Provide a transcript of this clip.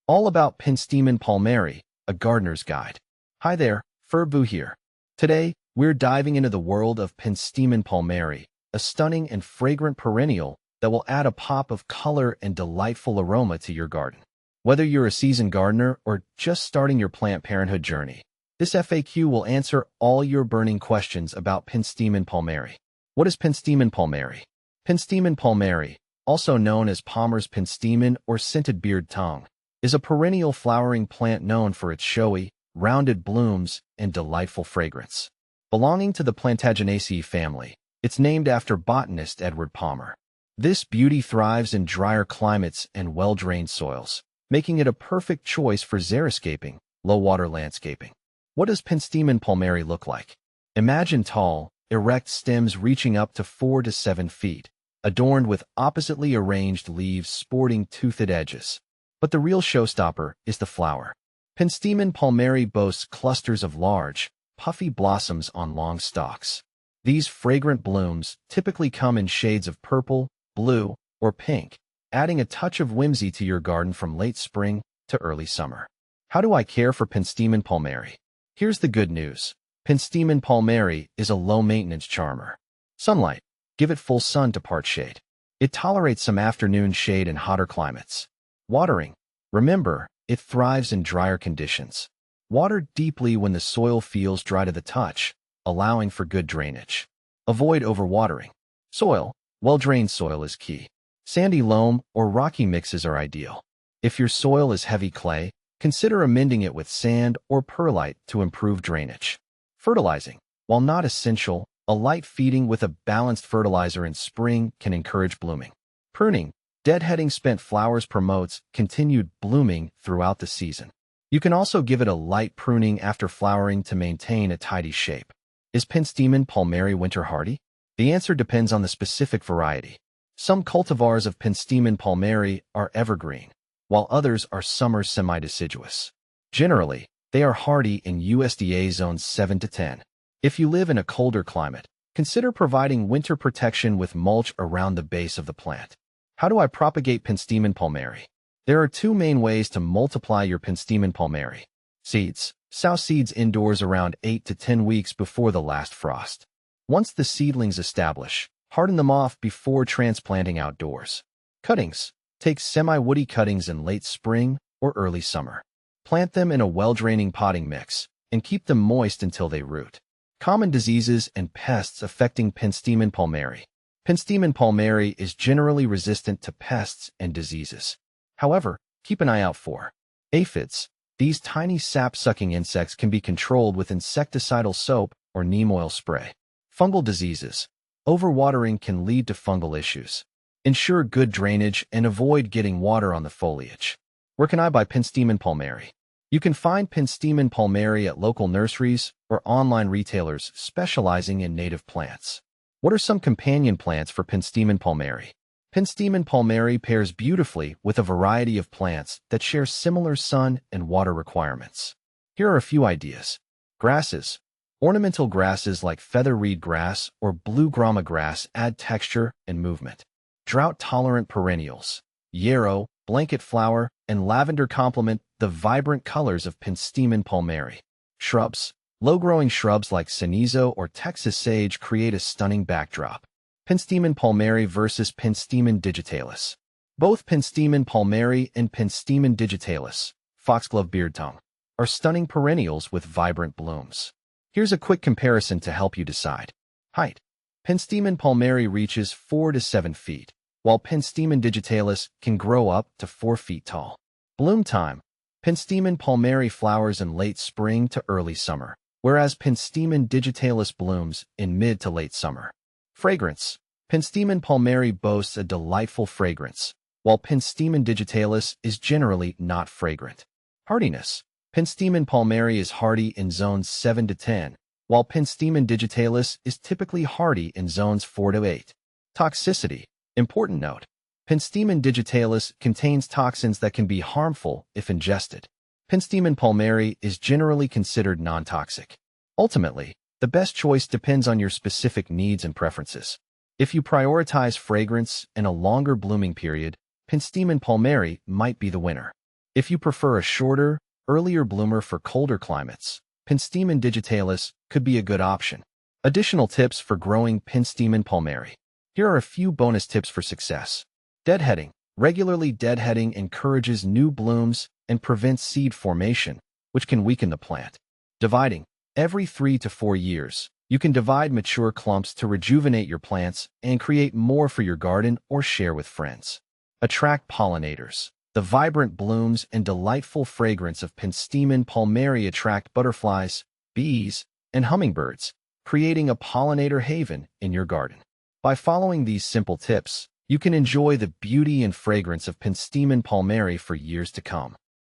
All about Penstemon Palmeri, a gardener's guide. Hi there, Furbu here. Today, we're diving into the world of Penstemon Palmeri, a stunning and fragrant perennial that will add a pop of color and delightful aroma to your garden. Whether you're a seasoned gardener or just starting your plant parenthood journey, this FAQ will answer all your burning questions about Penstemon Palmeri. What is Penstemon Palmeri? Penstemon Palmeri, also known as Palmer's penstemon or scented beard tongue, is a perennial flowering plant known for its showy, rounded blooms and delightful fragrance. Belonging to the Plantagenaceae family, it's named after botanist Edward Palmer. This beauty thrives in drier climates and well-drained soils, making it a perfect choice for xeriscaping, low-water landscaping. What does Penstemon Palmeri look like? Imagine tall, erect stems reaching up to 4 to 7 feet, adorned with oppositely arranged leaves sporting toothed edges. But the real showstopper is the flower. Penstemon Palmeri boasts clusters of large, puffy blossoms on long stalks. These fragrant blooms typically come in shades of purple, blue, or pink, adding a touch of whimsy to your garden from late spring to early summer. How do I care for Penstemon Palmeri? Here's the good news. Penstemon Palmeri is a low-maintenance charmer. Sunlight. Give it full sun to part shade. It tolerates some afternoon shade in hotter climates. Watering. Remember, it thrives in drier conditions. Water deeply when the soil feels dry to the touch, allowing for good drainage. Avoid overwatering. Soil. Well-drained soil is key. Sandy loam or rocky mixes are ideal. If your soil is heavy clay, consider amending it with sand or perlite to improve drainage. Fertilizing. While not essential, a light feeding with a balanced fertilizer in spring can encourage blooming. Pruning. Deadheading spent flowers promotes continued blooming throughout the season. You can also give it a light pruning after flowering to maintain a tidy shape. Is Penstemon Palmeri winter hardy? The answer depends on the specific variety. Some cultivars of Penstemon Palmeri are evergreen, while others are summer semi-deciduous. Generally, they are hardy in USDA zones 7 to 10. If you live in a colder climate, consider providing winter protection with mulch around the base of the plant. How do I propagate Penstemon Palmeri? There are two main ways to multiply your Penstemon Palmeri. Seeds. Sow seeds indoors around 8 to 10 weeks before the last frost. Once the seedlings establish, harden them off before transplanting outdoors. Cuttings. Take semi-woody cuttings in late spring or early summer. Plant them in a well-draining potting mix and keep them moist until they root. Common diseases and pests affecting Penstemon Palmeri. Penstemon Palmeri is generally resistant to pests and diseases. However, keep an eye out for aphids. These tiny sap-sucking insects can be controlled with insecticidal soap or neem oil spray. Fungal diseases. Overwatering can lead to fungal issues. Ensure good drainage and avoid getting water on the foliage. Where can I buy Penstemon Palmeri? You can find Penstemon Palmeri at local nurseries or online retailers specializing in native plants. What are some companion plants for Penstemon Palmeri? Penstemon Palmeri pairs beautifully with a variety of plants that share similar sun and water requirements. Here are a few ideas. Grasses. Ornamental grasses like featherweed grass or blue grama grass add texture and movement. Drought-tolerant perennials. Yarrow, blanket flower, and lavender complement the vibrant colors of Penstemon Palmeri. Shrubs. Low-growing shrubs like cenizo or Texas sage create a stunning backdrop. Penstemon Palmeri versus Penstemon digitalis. Both Penstemon Palmeri and Penstemon digitalis, foxglove beard tongue, are stunning perennials with vibrant blooms. Here's a quick comparison to help you decide. Height. Penstemon Palmeri reaches 4 to 7 feet, while Penstemon digitalis can grow up to 4 feet tall. Bloom time. Penstemon Palmeri flowers in late spring to early summer, whereas Penstemon digitalis blooms in mid to late summer. Fragrance. Penstemon Palmeri boasts a delightful fragrance, while Penstemon digitalis is generally not fragrant. Hardiness. Penstemon Palmeri is hardy in zones 7 to 10, while Penstemon digitalis is typically hardy in zones 4 to 8. Toxicity. Important note. Penstemon digitalis contains toxins that can be harmful if ingested. Penstemon Palmeri is generally considered non-toxic. Ultimately, the best choice depends on your specific needs and preferences. If you prioritize fragrance and a longer blooming period, Penstemon Palmeri might be the winner. If you prefer a shorter, earlier bloomer for colder climates, Penstemon digitalis could be a good option. Additional tips for growing Penstemon palmeri. Here are a few bonus tips for success. Deadheading. Regularly deadheading encourages new blooms and prevents seed formation, which can weaken the plant. Dividing. Every 3 to 4 years, you can divide mature clumps to rejuvenate your plants and create more for your garden or share with friends. Attract pollinators. The vibrant blooms and delightful fragrance of Penstemon palmeri attract butterflies, bees, and hummingbirds, creating a pollinator haven in your garden. By following these simple tips, you can enjoy the beauty and fragrance of Penstemon palmeri for years to come.